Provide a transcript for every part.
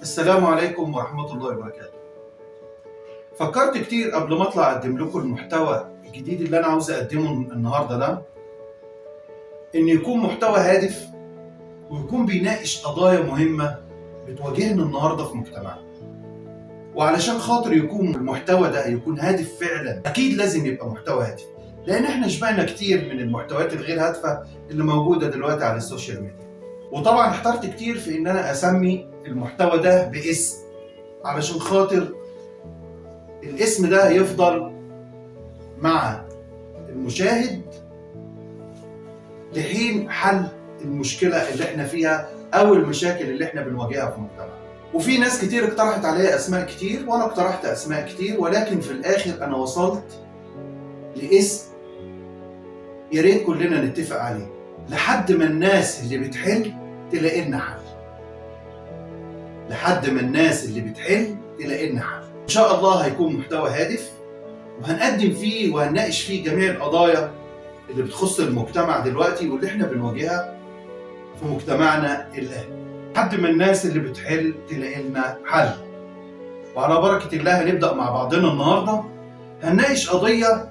السلام عليكم ورحمة الله وبركاته. فكرت كتير قبل ما اطلع اقدم لكم المحتوى الجديد اللي انا عاوز اقدمه النهارده ده، ان يكون محتوى هادف ويكون بيناقش قضايا مهمة بتواجهنا النهارده في مجتمعنا. وعلشان خاطر يكون المحتوى ده يكون هادف فعلا، اكيد لازم يبقى محتوى هادف، لان احنا شبعنا كتير من المحتويات الغير هادفة اللي موجودة دلوقتي على السوشيال ميديا. وطبعا احترت كتير في ان انا اسمي المحتوى ده باسم، علشان خاطر الاسم ده يفضل مع المشاهد لحين حل المشكلة اللي احنا فيها او المشاكل اللي احنا بنواجهها في مجتمعنا. وفي ناس كتير اقترحت عليا اسماء كتير وانا اقترحت اسماء كتير، ولكن في الاخر انا وصلت لاسم يا ريت كلنا نتفق عليه لحد ما الناس اللي بتحل تلاقي لنا حل. لحد ما الناس اللي بتحل تلاقي لنا حل. ان شاء الله هيكون محتوى هادف وهنقدم فيه وهنناقش فيه جميع القضايا اللي بتخص المجتمع دلوقتي واللي احنا بنواجهها في مجتمعنا الآن. لحد ما الناس اللي بتحل تلاقي لنا حل. وعلى بركة الله هنبدأ مع بعضنا النهارده، هنناقش قضية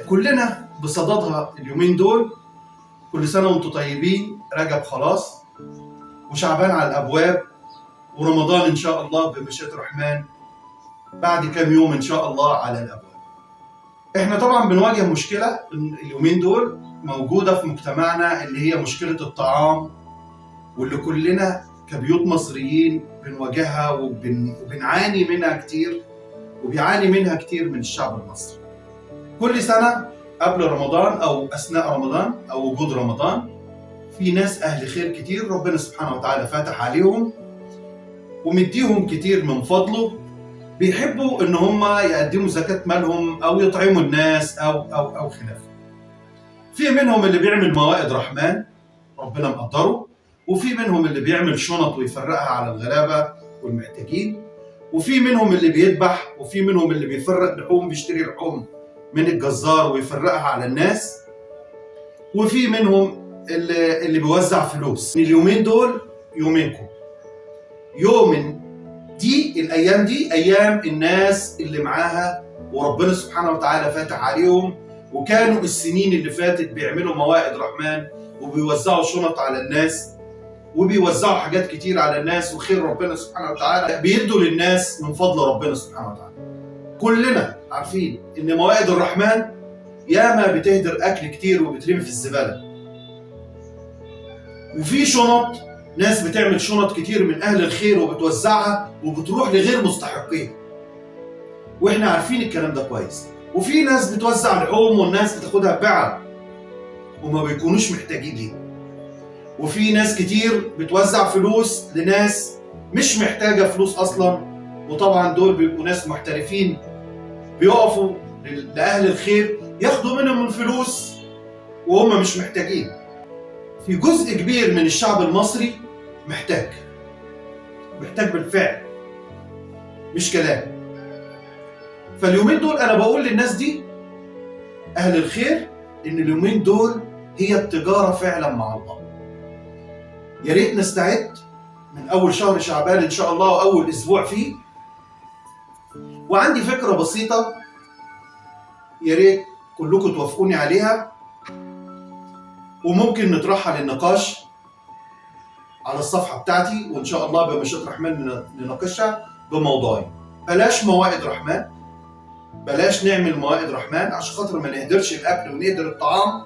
كلنا بصددها اليومين دول. كل سنة وانتم طيبين، رجب خلاص وشعبان على الأبواب، ورمضان إن شاء الله بمشيئة الرحمن بعد كام يوم إن شاء الله على الأبواب. احنا طبعا بنواجه مشكلة اليومين دول موجودة في مجتمعنا، اللي هي مشكلة الطعام، واللي كلنا كبيوت مصريين بنواجهها وبنعاني منها كتير، وبيعاني منها كتير من الشعب المصري. كل سنة قبل رمضان أو أثناء رمضان أو وجود رمضان في ناس أهل خير كتير ربنا سبحانه وتعالى فاتح عليهم ومديهم كتير من فضله، بيحبوا ان هم يقدموا زكاة مالهم او يطعموا الناس او خلافه. في منهم اللي بيعمل موائد رحمن ربنا مقدره، وفي منهم اللي بيعمل شنط ويفرقها على الغلابة والمحتاجين، وفي منهم اللي بيذبح، وفي منهم اللي بيفرق لحوم، بيشتري لحوم من الجزار ويفرقها على الناس، وفي منهم اللي بيوزع فلوس. اليومين دول يومينكم، يوم دي الايام دي ايام الناس اللي معاها وربنا سبحانه وتعالى فاتح عليهم، وكانوا السنين اللي فاتت بيعملوا موائد رحمن وبيوزعوا شنط على الناس وبيوزعوا حاجات كتير على الناس، وخير ربنا سبحانه وتعالى بيدوا للناس من فضل ربنا سبحانه وتعالى. كلنا عارفين ان موائد الرحمن ياما بتهدر اكل كتير وبترمي في الزبالة، وفي شنط ناس بتعمل شنط كتير من أهل الخير وبتوزعها وبتروح لغير مستحقين، وإحنا عارفين الكلام ده كويس. وفي ناس بتوزع لحوم والناس بتاخدها ببيعها وما بيكونوش محتاجين ليه. وفي ناس كتير بتوزع فلوس لناس مش محتاجة فلوس أصلا، وطبعا دول بيبقوا ناس محترفين بيقفوا لأهل الخير ياخدوا منهم الفلوس وهم مش محتاجين. في جزء كبير من الشعب المصري محتاج بالفعل مش كلام. فاليومين دول انا بقول للناس دي اهل الخير ان اليومين دول هي التجارة فعلا مع الله. يا ريت نستعد من اول شهر شعبان ان شاء الله واول اسبوع فيه. وعندي فكرة بسيطة يا ريت كلكم توافقوني عليها، وممكن نطرحها للنقاش على الصفحة بتاعتي، وإن شاء الله بمشيئة الرحمن نناقشها بموضوعين. بلاش موائد رحمن، بلاش نعمل موائد رحمن عشان خاطر ما نهدرش الأكل ونهدر الطعام،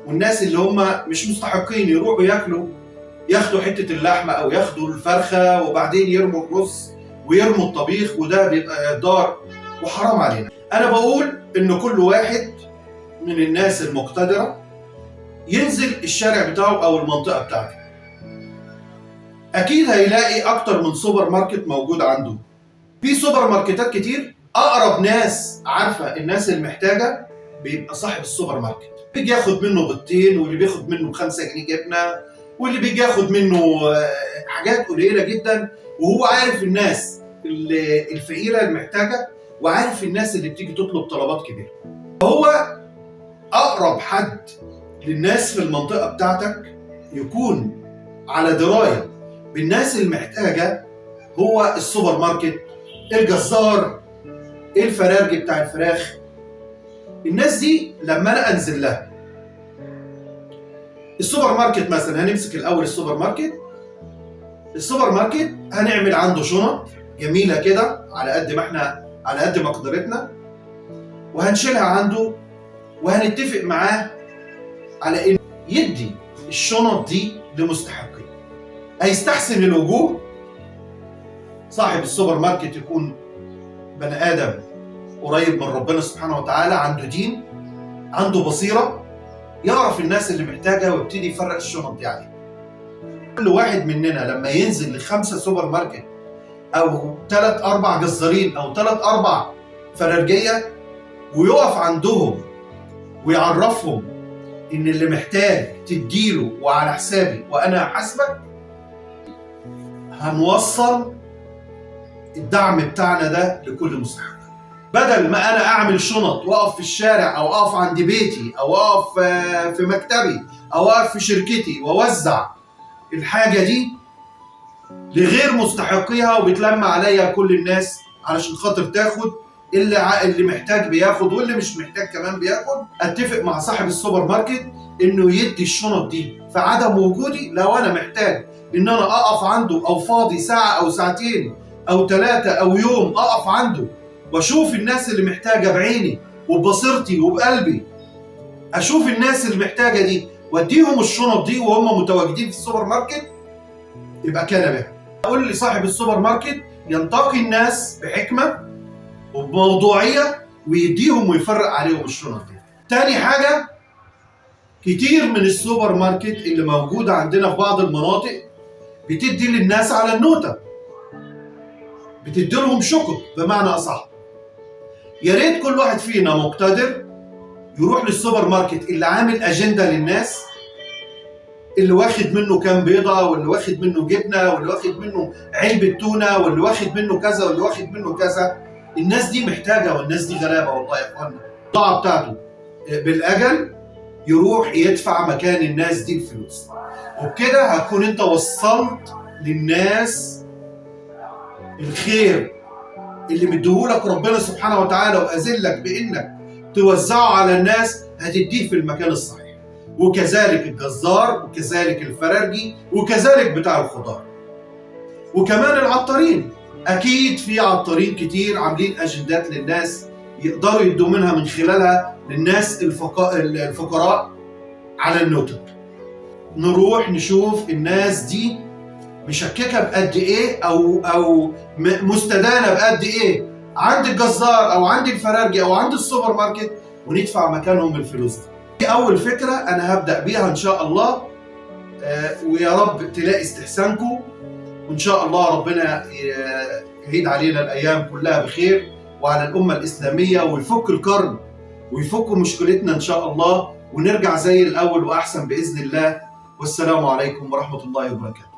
والناس اللي هم مش مستحقين يروحوا ياكلوا ياخدوا حتة اللحمة أو ياخدوا الفرخة وبعدين يرموا الرز ويرموا الطبيخ، وده بيبقى إهدار وحرام علينا. أنا بقول إن كل واحد من الناس المقتدرة ينزل الشارع بتاعه أو المنطقة بتاعته، أكيد هيلاقي أكتر من سوبر ماركت موجود عنده. في سوبر ماركتات كتير، أقرب ناس عارفة الناس المحتاجة بيبقى صاحب السوبر ماركت، بيجي ياخد منه بيضتين، واللي بياخد منه ب5 جنيه جبنة، واللي بيجي ياخد منه حاجات قليلة جدا، وهو عارف الناس الفقيرة المحتاجة وعارف الناس اللي بتيجي تطلب طلبات كبيرة. هو أقرب حد للناس في المنطقة بتاعتك يكون على دراية بالناس المحتاجه هو السوبر ماركت، الجزار، الفرارجي بتاع الفراخ. الناس دي لما انا انزل لها السوبر ماركت مثلا، هنمسك الاول السوبر ماركت. السوبر ماركت هنعمل عنده شنط جميله كده على قد ما احنا، على قد مقدرتنا، وهنشيلها عنده، وهنتفق معاه على انه يدي الشنط دي لمستحقين. هيستحسن الوجوه، صاحب السوبر ماركت يكون بني ادم قريب من ربنا سبحانه وتعالى، عنده دين، عنده بصيره، يعرف الناس اللي محتاجه ويبتدي يفرق الشنط دي عليه. كل واحد مننا لما ينزل ل5 سوبر ماركت او 3-4 جزارين او 3-4 فرارجيه ويقف عندهم ويعرفهم ان اللي محتاج تديله وعلى حسابي وانا هحاسبك، هنوصل الدعم بتاعنا ده لكل مستحق. بدل ما انا اعمل شنط واقف في الشارع او اقف عند بيتي او اقف في مكتبي او اقف في شركتي واوزع الحاجه دي لغير مستحقيها وبتلم عليا كل الناس علشان خاطر تاخد، اللي محتاج بياخد واللي مش محتاج كمان بياخد. اتفق مع صاحب السوبر ماركت انه يدي الشنط دي في عدم وجودي. لو انا محتاج ان انا اقف عنده او فاضي ساعه او ساعتين او 3 او يوم اقف عنده واشوف الناس اللي محتاجه بعيني وببصيرتي وبقلبي، اشوف الناس اللي محتاجه دي واديهم الشنط دي وهم متواجدين في السوبر ماركت، يبقى كان بها. اقول لصاحب السوبر ماركت ينتقي الناس بحكمه وبموضوعيه ويديهم ويفرق عليهم الشنط دي. تاني حاجه، كتير من السوبر ماركت اللي موجوده عندنا في بعض المناطق بتدي للناس على النوته، بتدي لهم شكر بمعنى اصح. يا ريت كل واحد فينا مقتدر يروح للسوبر ماركت اللي عامل اجنده للناس، اللي واخد منه كام بيضه، واللي واخد منه جبنه، واللي واخد منه علبه تونه، واللي واخد منه كذا، واللي واخد منه كذا. الناس دي محتاجه والناس دي غلابه والله يا اخوانا. البضاعه بتاعته بالاجل يروح يدفع مكان الناس دي الفلوس، وبكده هتكون انت وصلت للناس الخير اللي مديهولك ربنا سبحانه وتعالى واذلك بانك توزعه على الناس، هتديه في المكان الصحيح. وكذلك الجزار، وكذلك الفرارجي، وكذلك بتاع الخضار، وكمان العطارين. اكيد في عطارين كتير عاملين اجندات للناس يقدروا يدوا منها من خلالها للناس الفقراء على النوتة. نروح نشوف الناس دي مشككه بقد ايه او مستدانه بقد ايه عند الجزار او عند الفرارجي او عند السوبر ماركت، وندفع مكانهم الفلوس دي اول فكره انا هبدا بيها ان شاء الله. ويا رب تلاقي استحسانكم، وان شاء الله ربنا يعيد علينا الايام كلها بخير وعلى الامه الاسلاميه، ويفك الكرب ويفك مشكلتنا ان شاء الله، ونرجع زي الاول واحسن باذن الله. والسلام عليكم ورحمه الله وبركاته.